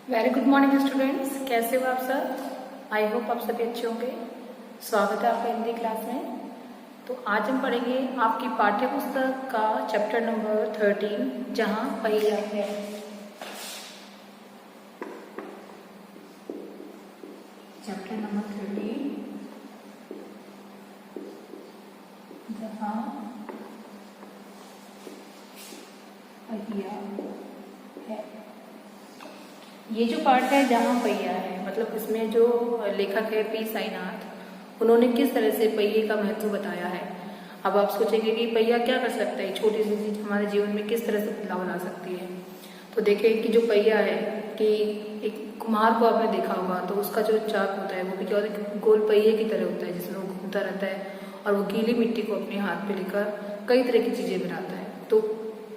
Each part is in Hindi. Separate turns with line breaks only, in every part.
वेरी गुड मॉर्निंग स्टूडेंट्स, कैसे हो आप सब। आई होप आप सभी अच्छे होंगे। स्वागत है आपका हिंदी क्लास में। तो आज हम पढ़ेंगे आपकी पाठ्य पुस्तक का चैप्टर नंबर 13 जहां पहिया है। चैप्टर नंबर 13 जहां पहिया है। ये जो पार्ट है जहां पहिया है, मतलब इसमें जो लेखक है पी साईनाथ, उन्होंने किस तरह से पहिए का महत्व बताया है। अब आप सोचेंगे कि पहिया क्या कर सकता है, छोटी सी चीज हमारे जीवन में किस तरह से बदलाव ला सकती है। तो देखें कि जो पहिया है कि एक कुम्हार को आपने देखा होगा तो उसका जो चाक होता है वो भी क्या होता है, गोल पहिए की तरह होता है जिसमें वो घूमता रहता है और वो गीली मिट्टी को अपने हाथ पे लेकर कई तरह की चीजें बनाता है। तो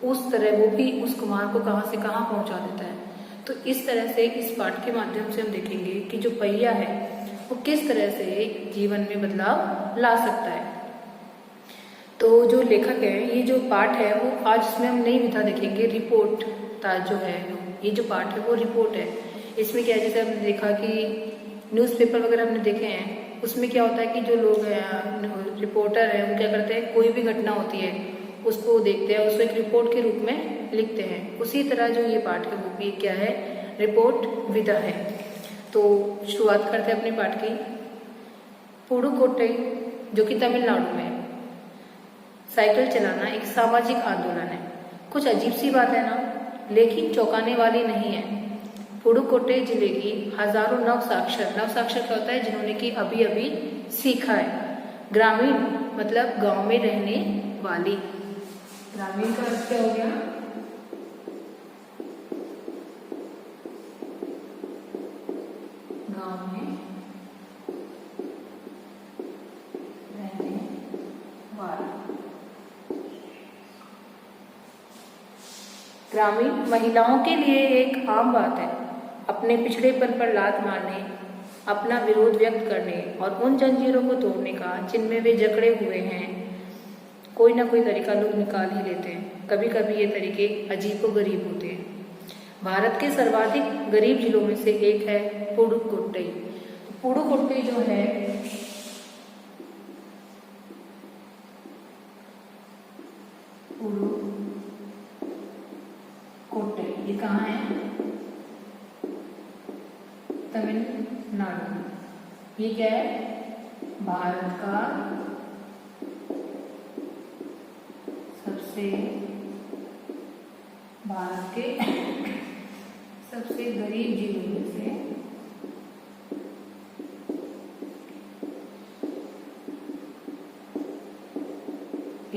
उस तरह वो भी उस कुम्हार को कहाँ से कहाँ पहुंचा देता है। तो इस तरह से इस पाठ के माध्यम से हम देखेंगे कि जो पहिया है वो किस तरह से जीवन में बदलाव ला सकता है। तो जो लेखक है, ये जो पाठ है वो आज इसमें हम नई विधा देखेंगे। रिपोर्ट का जो है, ये जो पाठ है वो रिपोर्ट है। इसमें क्या है, जैसे हमने देखा कि न्यूज़पेपर वगैरह हमने देखे हैं, उसमें क्या होता है कि जो लोग हैं रिपोर्टर हैं वो क्या करते हैं, कोई भी घटना होती है उसको देखते हैं, उसको एक रिपोर्ट के रूप में लिखते हैं। उसी तरह जो ये पाठ है वो भी क्या है, रिपोर्ट विधा है। तो शुरुआत करते हैं अपने पाठ की। पुडुकोट्टई जो कि तमिलनाडु में है। साइकिल चलाना एक सामाजिक आंदोलन है। कुछ अजीब सी बात है ना, लेकिन चौंकाने वाली नहीं है। पुडुकोट्टई जिले की हजारों नवसाक्षर क्या होता है, जिन्होंने कि अभी अभी सीखा है। ग्रामीण मतलब गांव में रहने वाली। ग्रामीण का अर्थ क्या हो गया, गांव में रहने वाला। ग्रामीण महिलाओं के लिए एक आम बात है अपने पिछड़ेपन पर लात मारने, अपना विरोध व्यक्त करने और उन जंजीरों को तोड़ने का जिनमें वे जकड़े हुए हैं। कोई ना कोई तरीका लोग निकाल ही लेते हैं। कभी कभी ये तरीके अजीबोगरीब होते हैं। भारत के सर्वाधिक गरीब जिलों में से एक है पुडुकोट्टई। पुडुकोट्टई जो है पुडुकोट्टई, ये कहाँ है, तमिलनाडु। ये क्या है, भारत का सबसे गरीब जिलों में से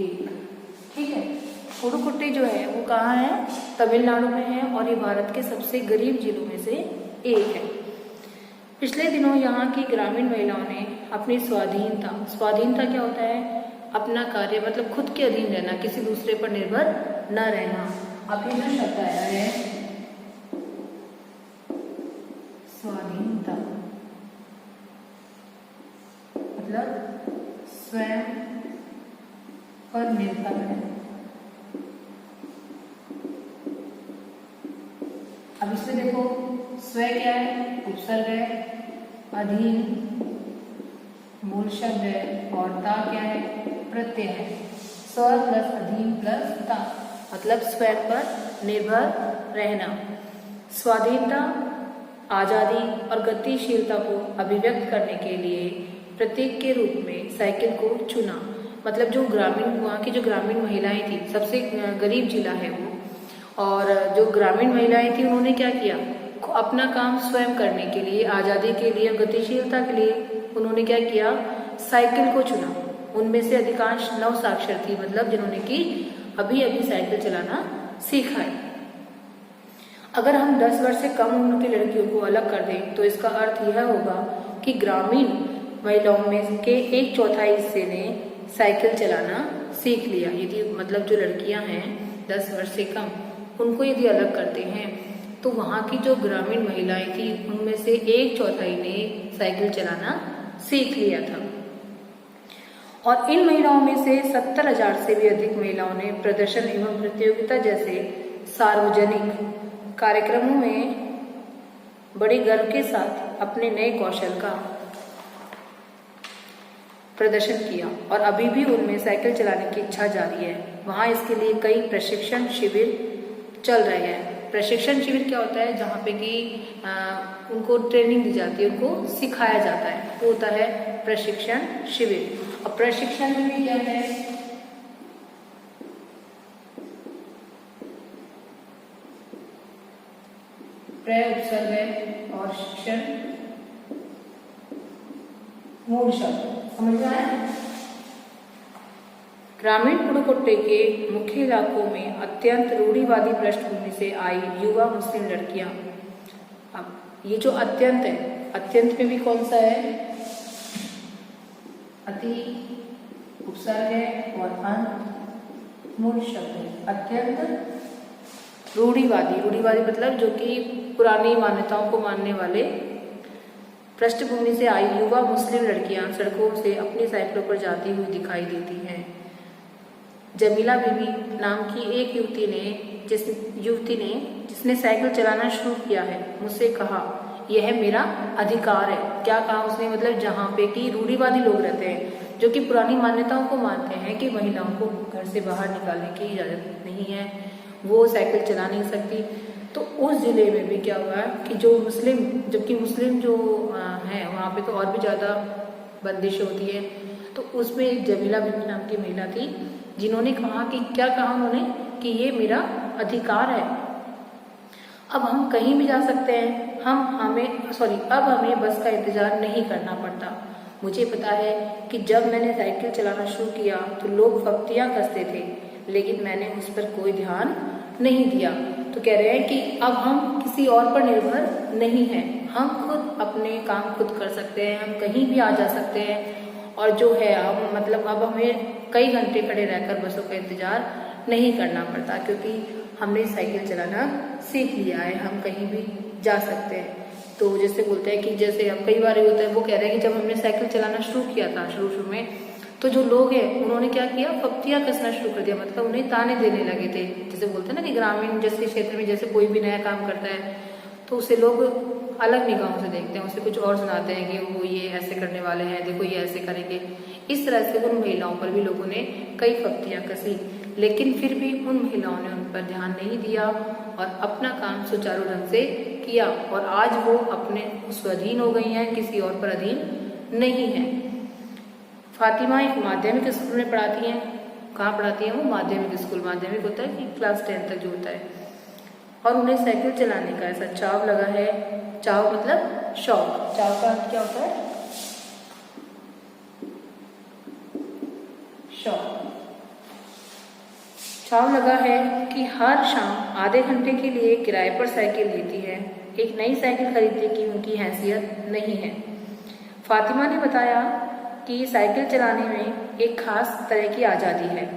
एक। ठीक है, पुडुकोट्टई जो है वो कहाँ है, तमिलनाडु में है और ये भारत के सबसे गरीब जिलों में से एक है। पिछले दिनों यहाँ की ग्रामीण महिलाओं ने अपनी स्वाधीनता क्या होता है, अपना कार्य मतलब खुद के अधीन रहना, किसी दूसरे पर निर्भर न रहना। अब ये जो शब्द आया है स्वाधीनता, मतलब स्वयं पर निर्भर है। अब इसमें देखो, स्व क्या है, उपसर्ग है, अधीन मूल शब्द है और ता क्या है, प्रत्यय है। स्व प्लस अधीन प्लस ता मतलब स्वयं पर निर्भर रहना। स्वाधीनता, आजादी और गतिशीलता को अभिव्यक्त करने के लिए प्रतीक के रूप में साइकिल को चुना। मतलब जो ग्रामीण, वहाँ की जो ग्रामीण महिलाएं थी, सबसे गरीब जिला है वो, और जो ग्रामीण महिलाएं थी उन्होंने क्या किया, अपना काम स्वयं करने के लिए, आजादी के लिए, गतिशीलता के लिए उन्होंने क्या किया, साइकिल को चुना। उनमें से अधिकांश नवसाक्षर थी, मतलब जिन्होंने कि अभी अभी साइकिल चलाना सीखा है। अगर हम 10 वर्ष से कम उम्र की लड़कियों को अलग कर दें तो इसका अर्थ यह होगा कि ग्रामीण महिलाओं में के 1/4 हिस्से ने साइकिल चलाना सीख लिया। यदि मतलब जो लड़कियां हैं 10 वर्ष से कम, उनको यदि अलग करते हैं तो वहाँ की जो ग्रामीण महिलाएं थी उनमें से 1/4 ने साइकिल चलाना सीख लिया था। और इन महिलाओं में से 70,000 से भी अधिक महिलाओं ने प्रदर्शन एवं प्रतियोगिता जैसे सार्वजनिक कार्यक्रमों में बड़े गर्व के साथ अपने नए कौशल का प्रदर्शन किया और अभी भी उनमें साइकिल चलाने की इच्छा जारी है। वहाँ इसके लिए कई प्रशिक्षण शिविर चल रहे हैं। प्रशिक्षण शिविर क्या होता है? जहाँ पे कि उनको ट्रेनिंग दी जाती है, उनको सिखाया जाता है, वो होता है प्रशिक्षण शिविर। और प्रशिक्षण में भी क्या है? प्रय उपसर्ग है और शिक्षण मूल शब्द। समझ में आया? ग्रामीण पुडुकोट्टई के मुख्य इलाकों में अत्यंत रूढ़िवादी पृष्ठभूमि से आई युवा मुस्लिम लड़कियां। अब ये जो अत्यंत है, अत्यंत में भी कौन सा है? अति उपसर्ग है और अंत मूल शब्द है। अत्यंत रूढ़िवादी, रूढ़िवादी मतलब जो कि पुरानी मान्यताओं को मानने वाले पृष्ठभूमि से आई युवा मुस्लिम लड़कियां सड़कों से अपनी साइकिलों पर जाती हुई दिखाई देती हैं। जमीला बीबी नाम की एक युवती ने जिसने साइकिल चलाना शुरू किया है, मुझसे कहा यह मेरा अधिकार है। क्या कहा उसने? मतलब जहाँ पे कि रूढ़िवादी लोग रहते हैं, जो कि पुरानी मान्यताओं को मानते हैं कि महिलाओं को घर से बाहर निकालने की इजाजत नहीं है, वो साइकिल चला नहीं सकती। तो उस जिले में भी क्या हुआ कि जो मुस्लिम, जबकि मुस्लिम जो है वहाँ पे तो और भी ज़्यादा बंदिश होती है, तो उसमें एक जमीला बीबी नाम की महिला थी जिन्होंने कहा कि क्या कहा उन्होंने? कि ये मेरा अधिकार है, अब हम कहीं भी जा सकते हैं, अब हमें बस का इंतजार नहीं करना पड़ता। मुझे पता है कि जब मैंने साइकिल चलाना शुरू किया तो लोग फप्तियाँ कसते थे, लेकिन मैंने उस पर कोई ध्यान नहीं दिया। तो कह रहे हैं कि अब हम किसी और पर निर्भर नहीं हैं, हम खुद अपने काम खुद कर सकते हैं, हम कहीं भी आ जा सकते हैं। और जो है हम मतलब अब हमें कई घंटे खड़े रहकर बसों का इंतजार नहीं करना पड़ता, क्योंकि हमने साइकिल चलाना सीख लिया है, हम कहीं भी जा सकते हैं। तो जैसे बोलते हैं कि जैसे अब कई बार होता है, वो कह रहे हैं कि जब हमने साइकिल चलाना शुरू किया था शुरू में, तो जो लोग हैं उन्होंने क्या किया? फप्तियाँ कसना शुरू कर दिया, मतलब उन्हें ताने देने लगे थे। जैसे बोलते हैं ना कि ग्रामीण जैसे क्षेत्र में जैसे कोई भी नया काम करता है तो उसे लोग अलग निगाहों से देखते हैं, उसे कुछ और सुनाते हैं कि वो ये ऐसे करने वाले हैं, देखो ये ऐसे करेंगे। इस तरह से उन महिलाओं पर भी लोगों ने कई फप्तियाँ कसी, लेकिन फिर भी उन महिलाओं ने उन पर ध्यान नहीं दिया और अपना काम सुचारू ढंग से किया, और आज वो अपने स्वाधीन हो गई हैं, किसी और पर अधीन नहीं है। फातिमा एक माध्यमिक स्कूल में पढ़ाती हैं। कहाँ पढ़ाती हैं वो? माध्यमिक स्कूल। माध्यमिक होता है कि क्लास 10 तक जो होता है। और उन्हें साइकिल चलाने का ऐसा चाव लगा है। चाव मतलब शौक। चाव का अर्थ क्या होता है? शौक। चाव लगा है कि हर शाम आधे घंटे के लिए किराए पर साइकिल लेती है। एक नई साइकिल खरीदने की उनकी हैसियत नहीं है। फातिमा ने बताया कि साइकिल चलाने में एक खास तरह की आज़ादी है,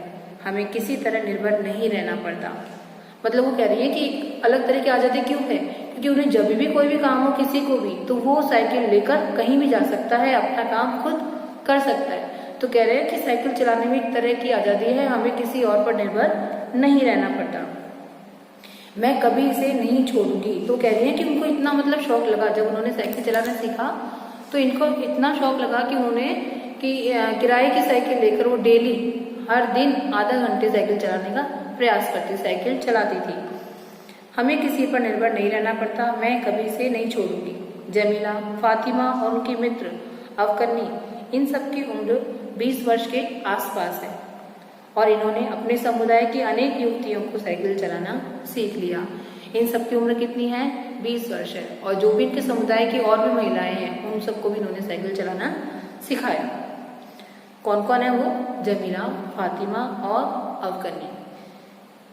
हमें किसी तरह निर्भर नहीं रहना पड़ता। मतलब वो कह रही है कि अलग तरह की आज़ादी क्यों है? क्योंकि उन्हें जब भी कोई भी काम हो किसी को भी, तो वो साइकिल लेकर कहीं भी जा सकता है, अपना काम खुद कर सकता है। तो कह रहे हैं कि साइकिल चलाने में एक तरह की आज़ादी है, हमें किसी और पर निर्भर नहीं रहना पड़ता। मैं कभी इसे नहीं छोड़ूंगी। तो कह रही है कि उनको इतना मतलब शौक लगा, जब उन्होंने साइकिल चलाना सीखा तो इनको इतना शौक लगा कि उन्हें कि किराए की साइकिल लेकर वो डेली हर दिन आधा घंटे साइकिल चलाने का प्रयास करती, साइकिल चलाती थी। हमें किसी पर निर्भर नहीं रहना पड़ता, मैं कभी इसे नहीं छोड़ूंगी। जमीला, फातिमा और उनकी मित्र अवकन्नी, इन सब की उम्र 20 वर्ष के आसपास है और इन्होंने अपने समुदाय की अनेक युवतियों को साइकिल चलाना सीख लिया। इन सब की उम्र कितनी है? 20 वर्ष है। और जो भी इनके समुदाय की और भी महिलाएं हैं उन सबको भी इन्होंने साइकिल चलाना सिखाया। कौन कौन है वो? जमीला, फातिमा और अवकन्नी।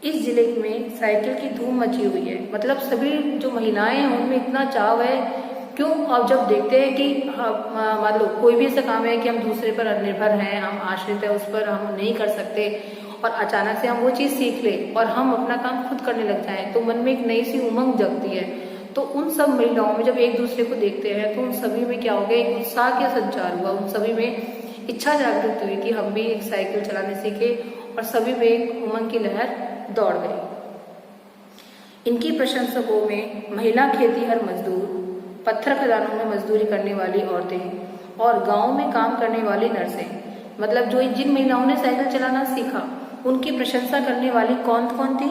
इस जिले में साइकिल की धूम मची हुई है, मतलब सभी जो महिलाएं हैं उनमें इतना चाव है। क्यों? अब जब देखते हैं कि मान लो कोई भी ऐसा काम है कि हम दूसरे पर निर्भर हैं, हम आश्रित है, उस पर हम नहीं कर सकते, और अचानक से हम वो चीज़ सीख ले और हम अपना काम खुद करने लग जाएं, तो मन में एक नई सी उमंग जगती है। तो उन सब महिलाओं में जब एक दूसरे को देखते हैं तो उन सभी में क्या हो गया? एक उत्साह का संचार हुआ, उन सभी में इच्छा जागृत हुई कि हम भी एक साइकिल चलाने सीखे, और सभी में एक उमंग की लहर दौड़ गई। इनकी प्रशंसकों में महिला खेतीहर मजदूर, पत्थर खदानों में मजदूरी करने वाली औरतें और गांव में काम करने वाली नर्सें। मतलब जो जिन महिलाओं ने साइकिल चलाना सीखा उनकी प्रशंसा करने वाली कौन कौन थी?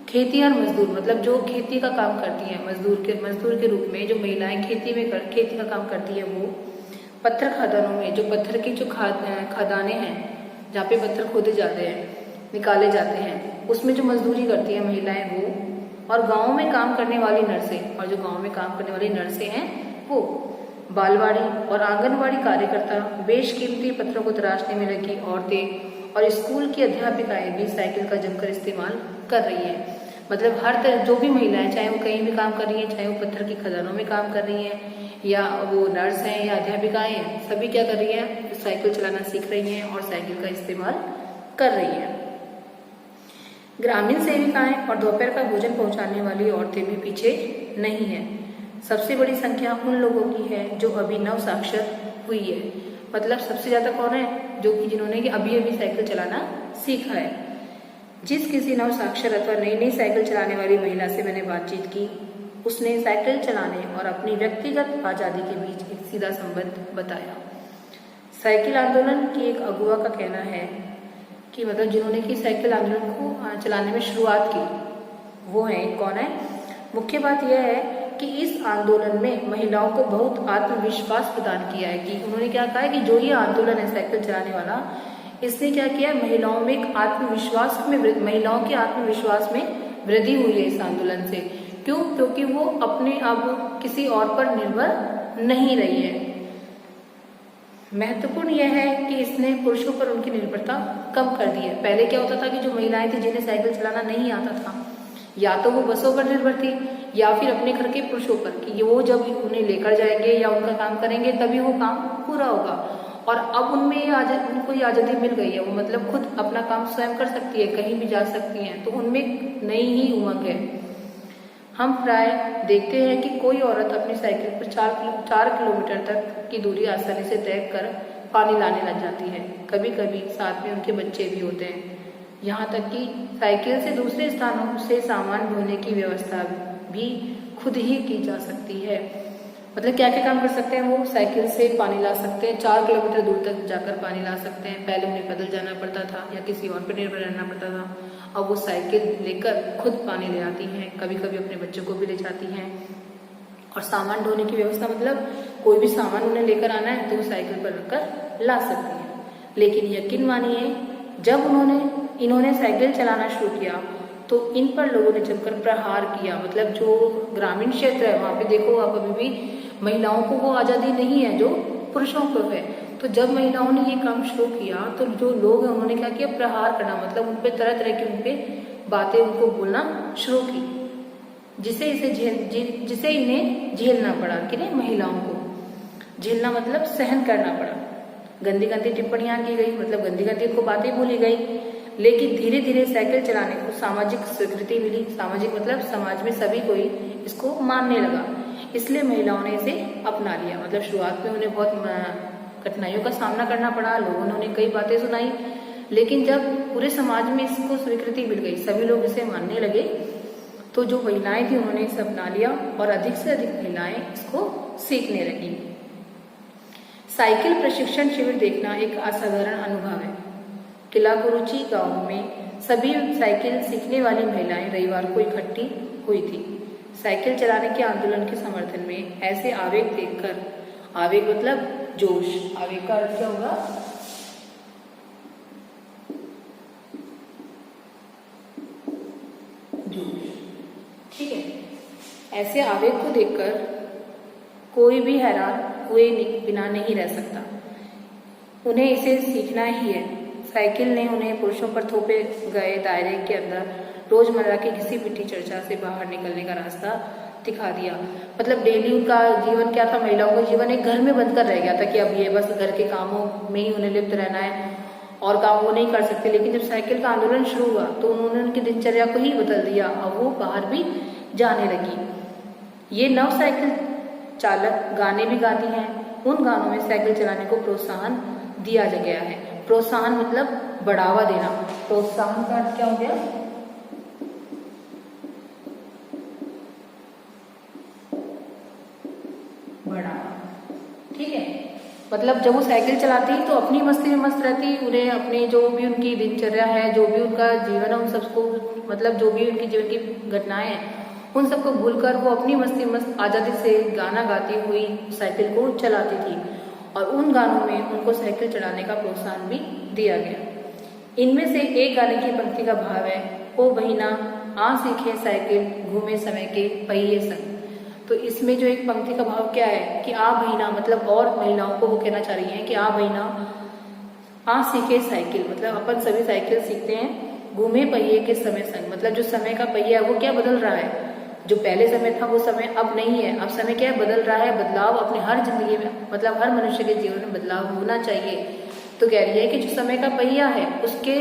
खेती और मजदूर, मतलब जो खेती का काम करती है, मजदूर के रूप में जो महिलाएं खेती का काम करती है वो। पत्थर खदानों में जो पत्थर की जो खदानें हैं जहाँ पे पत्थर खोदे जाते हैं, निकाले जाते हैं, उसमें जो मजदूरी करती है महिलाएं वो। और गाँव में काम करने वाली नर्सें, और जो गाँव में काम करने वाली नर्सें हैं वो। बालवाड़ी और आंगनवाड़ी कार्यकर्ता, बेशकीमती पत्थरों को तराशने में लगी औरतें और स्कूल की अध्यापिकाएं भी साइकिल का जमकर इस्तेमाल कर रही है। मतलब हर तरह जो भी महिलाएं, चाहे वो कहीं भी काम कर रही हैं, चाहे वो पत्थर की खदानों में काम कर रही हैं, या वो नर्स हैं या अध्यापिकाएं हैं, सभी क्या कर रही हैं? साइकिल चलाना सीख रही हैं और साइकिल का इस्तेमाल कर रही हैं। ग्रामीण सेविकाएं और दोपहर का भोजन पहुंचाने वाली औरतें भी पीछे नहीं है। सबसे बड़ी संख्या उन लोगों की है जो अभी नव साक्षर हुई है। मतलब सबसे ज्यादा कौन है? जो कि जिन्होंने कि अभी अभी साइकिल चलाना सीखा है। जिस किसी नव साक्षर अथवा नई साइकिल चलाने वाली महिला से मैंने बातचीत की, उसने साइकिल चलाने और अपनी व्यक्तिगत आजादी के बीच एक सीधा संबंध बताया। साइकिल आंदोलन की एक अगुवा का कहना है कि मतलब जिन्होंने कि साइकिल आंदोलन को चलाने में शुरुआत की वो है, कौन है? मुख्य बात यह है कि इस आंदोलन में महिलाओं को बहुत आत्मविश्वास प्रदान किया है। कि उन्होंने क्या कहा है कि जो ये आंदोलन है साइकिल चलाने वाला, इसने क्या किया? महिलाओं में एक आत्मविश्वास में, महिलाओं के आत्मविश्वास में वृद्धि हुई है इस आंदोलन से। क्यों? क्योंकि वो अपने अब किसी और पर निर्भर नहीं रही है। महत्वपूर्ण यह है कि इसने पुरुषों पर उनकी निर्भरता कम कर दी है। पहले क्या होता था कि जो महिलाएं थी जिन्हें साइकिल चलाना नहीं आता था, या तो वो बसों पर निर्भर थी या फिर अपने घर के पुरुषों पर, कि वो जब उन्हें लेकर जाएंगे या उनका काम करेंगे तभी वो काम पूरा होगा। और अब उनको ये आज़ादी मिल गई है, वो मतलब खुद अपना काम स्वयं कर सकती है, कहीं भी जा सकती हैं, तो उनमें नई ही उमंग है। हम प्राय देखते हैं कि कोई औरत अपनी साइकिल पर 4 किलोमीटर तक की दूरी आसानी से तय कर पानी लाने लग जाती है। कभी कभी साथ में उनके बच्चे भी होते हैं। यहाँ तक कि साइकिल से दूसरे स्थानों से सामान ढोने की व्यवस्था भी खुद ही की जा सकती है। मतलब क्या क्या काम कर सकते हैं वो? साइकिल से पानी ला सकते हैं, 4 किलोमीटर दूर तक जाकर पानी ला सकते हैं। पहले उन्हें पैदल जाना पड़ता था या किसी और पर निर्भर रहना पड़ता था, अब वो साइकिल लेकर खुद पानी ले आती हैं, कभी कभी अपने बच्चों को भी ले जाती हैं। और सामान ढोने की व्यवस्था, मतलब कोई भी सामान उन्हें लेकर आना है तो वो साइकिल पर रखकर ला सकती हैं। लेकिन यकीन मानिए, जब इन्होंने साइकिल चलाना शुरू किया तो इन पर लोगों ने जमकर प्रहार किया। मतलब जो ग्रामीण क्षेत्र है वहाँ पे देखो आप, अभी भी महिलाओं को वो आज़ादी नहीं है जो पुरुषों को है। तो जब महिलाओं ने ये काम शुरू किया तो जो लोग हैं उन्होंने क्या किया? प्रहार करना, मतलब उन पे तरह तरह की उन पे बातें उनको बोलना शुरू की, जिसे इन्हें झेलना पड़ा। कि नहीं, महिलाओं को झेलना मतलब सहन करना पड़ा। गंदी गंदी टिप्पणियां की गई, मतलब गंदी गंदी उनको बातें बोली गई। लेकिन धीरे धीरे साइकिल चलाने को सामाजिक स्वीकृति मिली। सामाजिक मतलब समाज में सभी कोई इसको मानने लगा, इसलिए महिलाओं ने इसे अपना लिया। मतलब शुरुआत में उन्हें बहुत कठिनाइयों का सामना करना पड़ा, लोगों ने उन्हें कई बातें सुनाई, लेकिन जब पूरे समाज में इसको स्वीकृति मिल गई, सभी लोग इसे मानने लगे, तो जो महिलाएं थी उन्होंने इसे अपना लिया और अधिक से अधिक महिलाएं इसको सीखने लगी। साइकिल प्रशिक्षण शिविर देखना एक असाधारण अनुभव है। किला गुरुची गांव में सभी साइकिल सीखने वाली महिलाएं रविवार को इकट्ठी हुई थी। साइकिल चलाने के आंदोलन के समर्थन में ऐसे आवेग देखकर, आवेग मतलब जोश, आवेग का अर्थ क्या होगा? जोश, ठीक है। ऐसे आवेग को देखकर कोई भी हैरान हुए बिना नहीं रह सकता। उन्हें इसे सीखना ही है। साइकिल ने उन्हें पुरुषों पर थोपे गए दायरे के अंदर रोजमर्रा की घिसी पिटी चर्चा से बाहर निकलने का रास्ता दिखा दिया। मतलब डेली उनका जीवन क्या था? महिलाओं का जीवन एक घर में बंद कर रह गया था कि अब ये बस घर के कामों में ही उन्हें लिप्त रहना है और काम वो नहीं कर सकते। लेकिन जब साइकिल का आंदोलन शुरू हुआ तो उन्होंने उनकी दिनचर्या को ही बदल दिया। अब वो बाहर भी जाने लगी। ये नव साइकिल चालक गाने भी गाती हैं। उन गानों में साइकिल चलाने को प्रोत्साहन दिया गया है। प्रोत्साहन मतलब बढ़ावा देना। प्रोत्साहन का अर्थ क्या हो गया? बढ़ावा। ठीक है, मतलब जब वो साइकिल चलाती तो अपनी मस्ती में मस्त रहती, उन्हें अपने जो भी उनकी दिनचर्या है, जो भी उनका जीवन है, उन सबको मतलब जो भी उनकी जीवन की घटनाएं हैं उन सबको भूलकर वो अपनी मस्ती मस्त आज़ादी से गाना गाती हुई साइकिल को चलाती थी और उन गानों में उनको साइकिल चलाने का प्रोत्साहन भी दिया गया। इनमें से एक गाने की पंक्ति का भाव है, ओ बहिना आ सीखे साइकिल घूमे समय के पहिए संग। तो इसमें जो एक पंक्ति का भाव क्या है कि आ बहिना, मतलब और महिलाओं को वो कहना चाह रही हैं कि आ बहिना आ सीखे साइकिल, मतलब अपन सभी साइकिल सीखते हैं घूमे पहिए के समय संग, मतलब जो समय का पहिया है वो क्या बदल रहा है, जो पहले समय था वो समय अब नहीं है, अब समय क्या बदल रहा है, बदलाव अपने हर जिंदगी में, मतलब हर मनुष्य के जीवन में बदलाव होना चाहिए। तो कह रही है कि जो समय का पहिया है उसके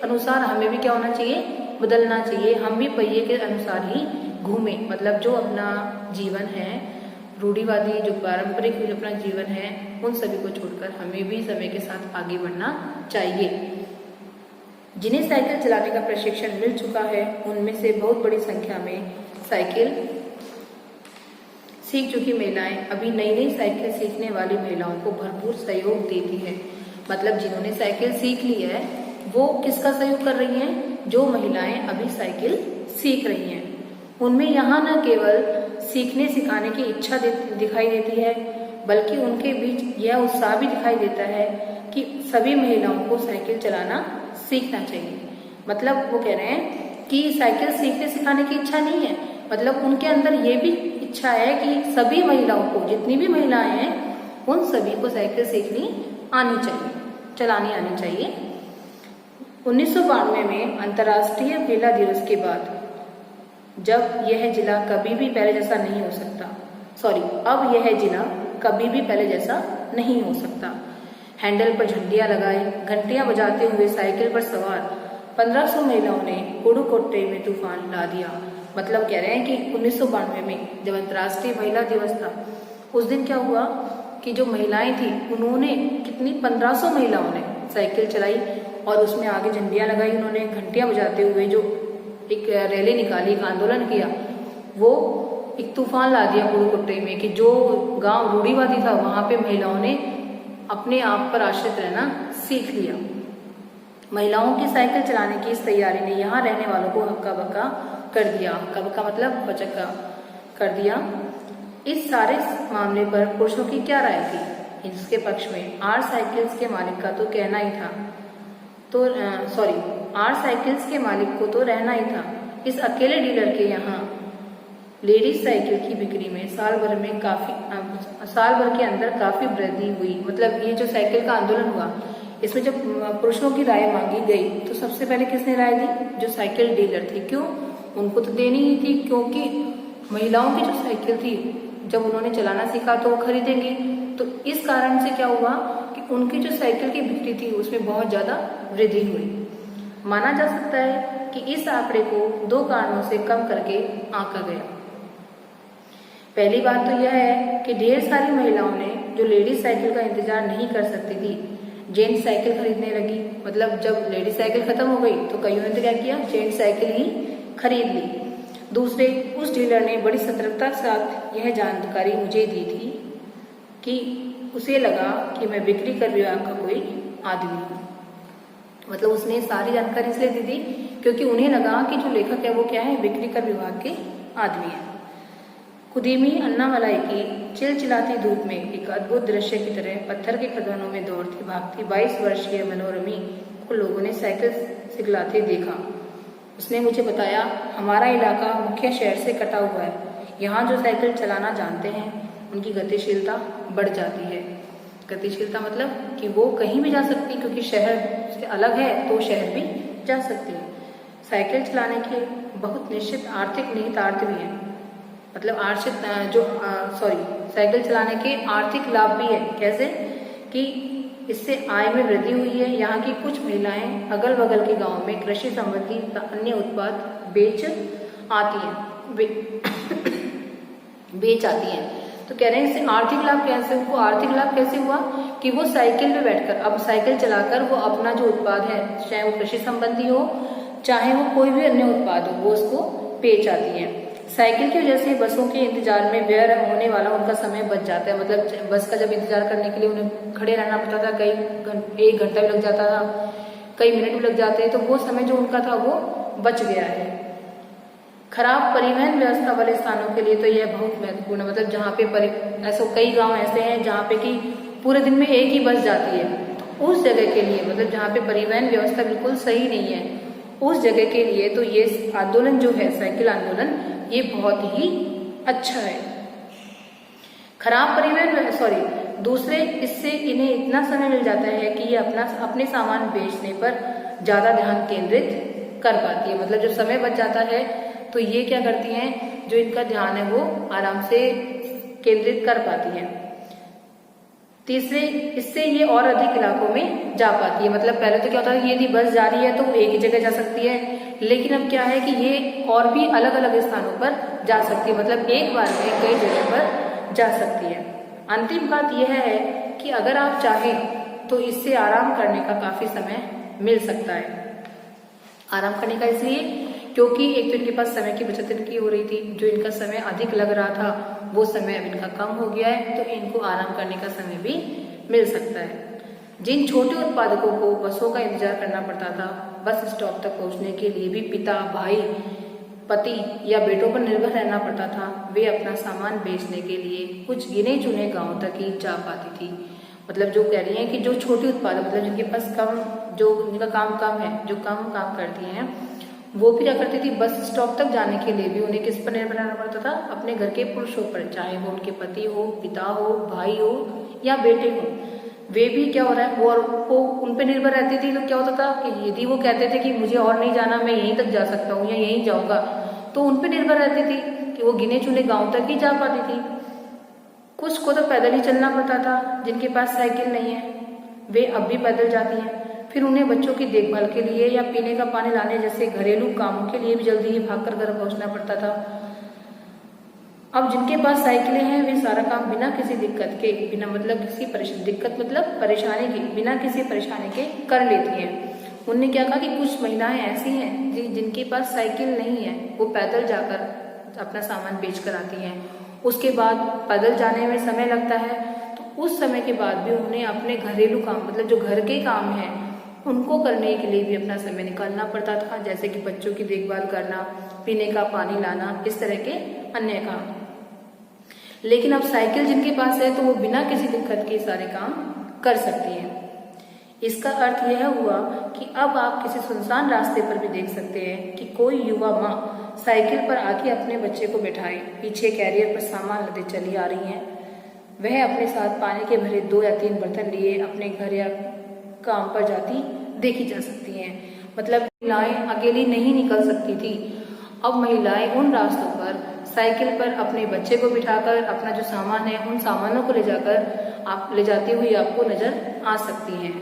अनुसार हमें भी क्या होना चाहिए, बदलना चाहिए, हम भी पहिए के अनुसार ही घूमे, मतलब जो अपना जीवन है रूढ़िवादी जो पारंपरिक जो अपना जीवन है उन सभी को छोड़कर हमें भी समय के साथ आगे बढ़ना चाहिए। जिन्हें साइकिल चलाने का प्रशिक्षण मिल चुका है उनमें से बहुत बड़ी संख्या में साइकिल सीख चुकी महिलाएं अभी नई नई साइकिल सीखने वाली महिलाओं को भरपूर सहयोग देती है। मतलब जिन्होंने साइकिल सीख ली है वो किसका सहयोग कर रही हैं, जो महिलाएं अभी साइकिल सीख रही हैं उनमें यहाँ न केवल सीखने सिखाने की इच्छा दिखाई देती है बल्कि उनके बीच यह उत्साह भी दिखाई देता है कि सभी महिलाओं को साइकिल चलाना सीखना चाहिए। मतलब वो कह रहे हैं कि साइकिल सीखने सिखाने की इच्छा नहीं है, मतलब उनके अंदर ये भी इच्छा है कि सभी महिलाओं को, जितनी भी महिलाएं हैं उन सभी को साइकिल सीखनी आनी चाहिए, चलानी आनी चाहिए। 1992 में अंतर्राष्ट्रीय महिला दिवस के बाद जब यह जिला कभी भी पहले जैसा नहीं हो सकता, अब यह जिला कभी भी पहले जैसा नहीं हो सकता। हैंडल पर झंडियां लगाए, घंटियां बजाते हुए साइकिल पर सवार 1500 महिलाओं ने पुडुकोट्टई में तूफान ला दिया। मतलब कह रहे हैं कि 1992 में जब अंतर्राष्ट्रीय महिला दिवस था उस दिन क्या हुआ कि जो महिलाएं थी उन्होंने कितनी 1500 महिलाओं ने साइकिल चलाई और उसमें आगे झंडियां लगाई, उन्होंने घंटियां बजाते हुए जो एक रैली निकाली, एक आंदोलन किया, वो एक तूफान ला दिया पुडुकोट्टई में कि जो गांव रूढ़िवादी था वहां पे महिलाओं ने अपने आप पर आश्रित रहना सीख लिया। महिलाओं की साइकिल चलाने की इस तैयारी ने यहाँ रहने वालों को हक्का बक्का कर दिया। हक्का बक्का मतलब बचक्का कर दिया। इस सारे मामले पर पुरुषों की क्या राय थी? इसके पक्ष में आर साइकिल्स के मालिक का तो कहना ही था, आर साइकिल्स के मालिक को तो रहना ही था। इस अकेले डीलर के यहाँ लेडीज साइकिल की बिक्री में साल भर के अंदर काफी वृद्धि हुई। मतलब ये जो साइकिल का आंदोलन हुआ इसमें जब पुरुषों की राय मांगी गई तो सबसे पहले किसने राय दी? जो साइकिल डीलर थे। क्यों? उनको तो देनी ही थी, क्योंकि महिलाओं की जो साइकिल थी जब उन्होंने चलाना सीखा तो वो खरीदेंगी। तो इस कारण से क्या हुआ कि उनकी जो साइकिल की बिक्री थी उसमें बहुत ज्यादा वृद्धि हुई। माना जा सकता है कि इस आंकड़े को 2 कारणों से कम करके आंका गया। पहली बात तो यह है कि ढेर सारी महिलाओं ने जो लेडीज साइकिल का इंतजार नहीं कर सकती थी, जेंट्स साइकिल खरीदने लगी। मतलब जब लेडीज साइकिल खत्म हो गई तो कईयों ने तो क्या किया, जेंट्स साइकिल ही खरीद ली। दूसरे, उस डीलर ने बड़ी सतर्कता के साथ यह जानकारी मुझे दी थी कि उसे लगा कि मैं बिक्री कर विभाग का कोई आदमी हूँ। मतलब उसने सारी जानकारी इसलिए दी थी क्योंकि उन्हें लगा कि जो लेखक है वो क्या है, बिक्री कर विभाग के आदमी है। कुदीमी अन्नामलाई की चिलचिलाती धूप में एक अद्भुत दृश्य की तरह पत्थर के खदानों में दौड़ती भागती 22 वर्षीय मनोरमी को लोगों ने साइकिल सिखलाते देखा। उसने मुझे बताया, हमारा इलाका मुख्य शहर से कटा हुआ है, यहाँ जो साइकिल चलाना जानते हैं उनकी गतिशीलता बढ़ जाती है। गतिशीलता मतलब कि वो कहीं भी जा सकती, क्योंकि शहर से अलग है तो शहर भी जा सकती है। साइकिल चलाने के बहुत निश्चित आर्थिक निहितार्थ भी हैं। मतलब साइकिल चलाने के आर्थिक लाभ भी है। कैसे? कि इससे आय में वृद्धि हुई है। यहाँ की कुछ महिलाएं अगल बगल के गांव में कृषि संबंधी अन्य उत्पाद बेच आती हैं। तो कह रहे हैं इससे आर्थिक लाभ कैसे? उनको आर्थिक लाभ कैसे हुआ कि वो साइकिल पे बैठकर, अब साइकिल चलाकर वो अपना जो उत्पाद है, चाहे वो कृषि संबंधी हो चाहे वो कोई भी अन्य उत्पाद हो, वो उसको बेच आती हैं। साइकिल की वजह से बसों के इंतजार में व्यय होने वाला उनका समय बच जाता है। मतलब बस का जब इंतजार करने के लिए उन्हें खड़े रहना पड़ता था, कई 1 घंटा भी लग जाता था, कई मिनट भी लग जाते हैं, तो वो समय जो उनका था वो बच गया है। खराब परिवहन व्यवस्था वाले स्थानों के लिए तो यह बहुत महत्वपूर्ण है। मतलब जहाँ पे ऐसे कई गांव ऐसे हैं जहाँ पे कि पूरे दिन में एक ही बस जाती है, तो उस जगह के लिए, मतलब जहाँ पे परिवहन व्यवस्था बिल्कुल सही नहीं है, उस जगह के लिए तो ये आंदोलन जो है, साइकिल आंदोलन, ये बहुत ही अच्छा है। खराब परिवहन दूसरे, इससे इन्हें इतना समय मिल जाता है कि ये अपने सामान बेचने पर ज्यादा ध्यान केंद्रित कर पाती है। मतलब जब समय बच जाता है तो ये क्या करती हैं, जो इनका ध्यान है वो आराम से केंद्रित कर पाती हैं। तीसरे, इससे ये और अधिक इलाकों में जा पाती है। मतलब पहले तो क्या होता है, यदि बस जा रही है तो एक ही जगह जा सकती है, लेकिन अब क्या है कि ये और भी अलग अलग स्थानों पर जा सकती है। मतलब एक बार में कई जगह पर जा सकती है। अंतिम बात यह है कि अगर आप चाहें तो इससे आराम करने का काफी समय मिल सकता है। आराम करने का इसलिए क्योंकि एक तो इनके पास समय की बचत इनकी हो रही थी, जो इनका समय अधिक लग रहा था वो समय अब इनका कम हो गया है, तो इनको आराम करने का समय भी मिल सकता है। जिन छोटे उत्पादकों को बसों का इंतजार करना पड़ता था, बस स्टॉप तक पहुंचने के लिए भी पिता, भाई, पति या बेटों पर निर्भर रहना पड़ता था, वे अपना सामान बेचने के लिए कुछ गिने चुने गाँव तक ही जा पाती थी। मतलब जो कह रही है कि जो छोटे उत्पादक, मतलब जिनके पास कम, जो जिनका काम कम है, जो कम काम करती हैं, वो भी क्या करती थी, बस स्टॉप तक जाने के लिए भी उन्हें किस पर निर्भर रहना पड़ता था, अपने घर के पुरुषों पर, चाहे वो उनके पति हो, पिता हो, भाई हो या बेटे हो। वे भी क्या हो रहा है, वो उन पर निर्भर रहती थी। तो क्या होता था कि यदि वो कहते थे कि मुझे और नहीं जाना, मैं यहीं तक जा सकता हूँ या यहीं जाऊंगा, तो उन पर निर्भर रहती थी कि वो गिने चुने गाँव तक ही जा पाती थी। कुछ को तो पैदल ही चलना पड़ता था, जिनके पास साइकिल नहीं है वे अब भी पैदल जाती हैं। फिर उन्हें बच्चों की देखभाल के लिए या पीने का पानी लाने जैसे घरेलू कामों के लिए भी जल्दी ही भागकर घर पहुंचना पड़ता था। अब जिनके पास साइकिलें हैं वे सारा काम बिना किसी दिक्कत के, बिना मतलब किसी परेशानी के, बिना किसी परेशानी के कर लेती हैं। उनने क्या कहा कि कुछ महिलाएं ऐसी हैं जिनके पास साइकिल नहीं है, वो पैदल जाकर अपना सामान बेच कर आती हैं। उसके बाद पैदल जाने में समय लगता है, तो उस समय के बाद भी उन्हें अपने घरेलू काम, मतलब जो घर के काम हैं, उनको करने के लिए भी अपना समय निकालना पड़ता था, जैसे कि बच्चों की देखभाल करना, पीने का पानी लाना, इस तरह के अन्य काम। लेकिन अब साइकिल जिनके पास है तो वो बिना किसी दिक्कत के सारे काम कर सकती है। इसका अर्थ यह हुआ कि अब आप किसी सुनसान रास्ते पर भी देख सकते हैं कि कोई युवा माँ साइकिल पर आके अपने बच्चे को बिठाए, पीछे कैरियर पर सामान लदे चली आ रही हैं। वह अपने साथ पानी के भरे 2 या 3 बर्तन लिए अपने घर या काम पर जाती देखी जा सकती हैं। मतलब महिलाएं अकेली नहीं निकल सकती थी, अब महिलाएं उन रास्तों पर साइकिल पर अपने बच्चे को बिठाकर अपना जो सामान है उन सामानों को ले जाती हुई आपको नजर आ सकती हैं।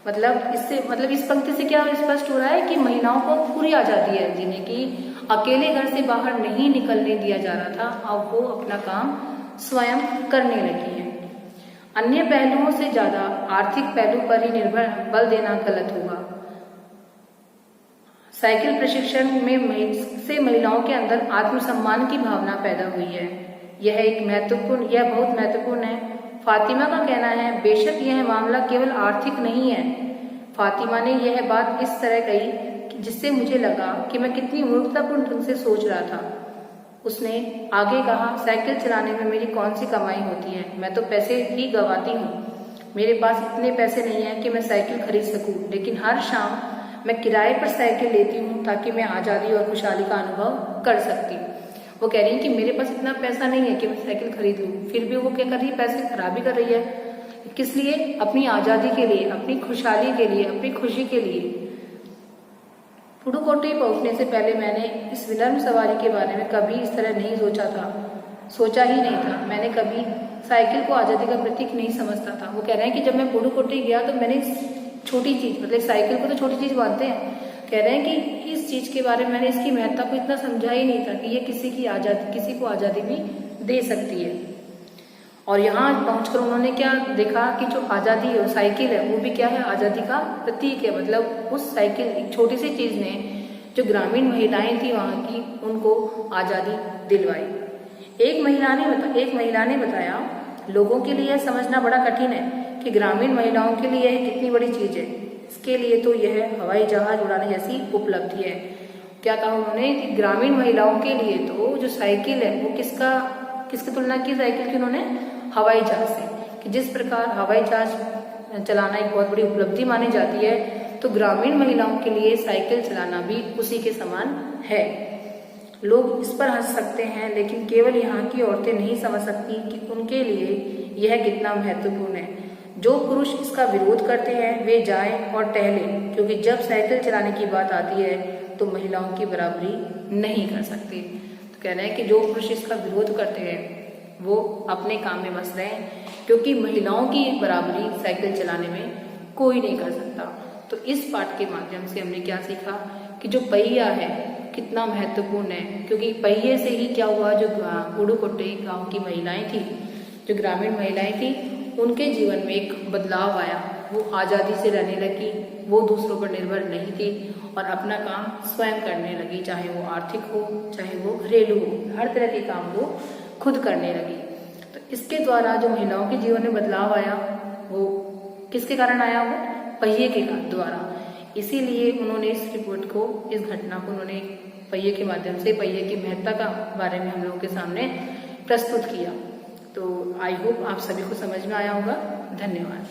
मतलब इस पंक्ति से क्या स्पष्ट हो रहा है कि महिलाओं को पूरी आजादी है जीने की, अकेले घर से बाहर नहीं निकलने दिया जा रहा था, अब वो अपना काम स्वयं करने लगी है। अन्य पहलुओं से ज्यादा आर्थिक पहलू पर ही निर्भर बल देना गलत होगा। साइकिल प्रशिक्षण में से महिलाओं के अंदर आत्मसम्मान की भावना पैदा हुई है। यह बहुत महत्वपूर्ण है। फातिमा का कहना है, बेशक यह मामला केवल आर्थिक नहीं है। फातिमा ने यह बात इस तरह कही जिससे मुझे लगा कि मैं कितनी मूर्खतापूर्ण ढंग से सोच रहा था। उसने आगे कहा, साइकिल चलाने में मेरी कौन सी कमाई होती है, मैं तो पैसे ही गंवाती हूँ। मेरे पास इतने पैसे नहीं है कि मैं साइकिल खरीद सकूं, लेकिन हर शाम मैं किराए पर साइकिल लेती हूँ ताकि मैं आज़ादी और खुशहाली का अनुभव कर सकती हूँ। वो कह रही है कि मेरे पास इतना पैसा नहीं है कि मैं साइकिल खरीद लूँ, फिर भी वो क्या कर रही है, पैसे खराब ही कर रही है। किस लिए? अपनी आज़ादी के लिए, अपनी खुशहाली के लिए, अपनी खुशी के लिए। पुडुकोट्टई पहुंचने से पहले मैंने इस विनम्र सवारी के बारे में कभी इस तरह नहीं सोचा ही नहीं था। मैंने कभी साइकिल को आज़ादी का प्रतीक नहीं समझता था। वो कह रहे हैं कि जब मैं पुडुकोट्टई गया तो मैंने छोटी चीज, मतलब साइकिल को तो छोटी चीज मानते हैं, कह रहे हैं कि इस चीज के बारे में मैंने इसकी महत्ता को इतना समझा ही नहीं था कि ये किसी को आज़ादी भी दे सकती है। और यहाँ पहुंचकर उन्होंने क्या देखा कि जो आज़ादी साइकिल है वो भी क्या है, आज़ादी का प्रतीक है। मतलब उस साइकिल, एक छोटी सी चीज ने जो ग्रामीण महिलाएं थी वहाँ की, उनको आज़ादी दिलवाई। एक महिला ने बताया, लोगों के लिए समझना बड़ा कठिन है कि ग्रामीण महिलाओं के लिए यह कितनी बड़ी चीज है। इसके लिए तो यह हवाई जहाज उड़ाने जैसी उपलब्धि है। क्या कहा उन्होंने कि ग्रामीण महिलाओं के लिए तो जो साइकिल है वो किसकी तुलना की साइकिल की उन्होंने, हवाई जहाज से, कि जिस प्रकार हवाई जहाज चलाना एक बहुत बड़ी उपलब्धि मानी जाती है, तो ग्रामीण महिलाओं के लिए साइकिल चलाना भी उसी के समान है। लोग इस पर हंस सकते हैं, लेकिन केवल यहाँ की औरतें नहीं समझ सकती कि उनके लिए यह कितना महत्वपूर्ण है। जो पुरुष इसका विरोध करते हैं वे जाएं और टहलें, क्योंकि जब साइकिल चलाने की बात आती है तो महिलाओं की बराबरी नहीं कर सकते। तो कहना है कि जो पुरुष इसका विरोध करते हैं वो अपने काम में मस्त रहें, क्योंकि महिलाओं की बराबरी साइकिल चलाने में कोई नहीं कर सकता। तो इस पाठ के माध्यम से हमने क्या सीखा कि जो पहिया है कितना महत्वपूर्ण है, क्योंकि पहिए से ही क्या हुआ, जो उड़ुकोटे गांव की महिलाएं थी, जो ग्रामीण महिलाएं थी, उनके जीवन में एक बदलाव आया। वो आज़ादी से रहने लगी, वो दूसरों पर निर्भर नहीं थी और अपना काम स्वयं करने लगी, चाहे वो आर्थिक हो चाहे वो घरेलू हो, हर तरह के काम वो खुद करने लगी। तो इसके द्वारा जो महिलाओं के जीवन में बदलाव आया वो किसके कारण आया, वो पहिए के द्वारा। इसीलिए उन्होंने इस रिपोर्ट को, इस घटना को उन्होंने पहिए के माध्यम से पहिए की महत्ता का बारे में हम लोगों के सामने प्रस्तुत किया। तो आई होप आप सभी को समझ में आया होगा। धन्यवाद।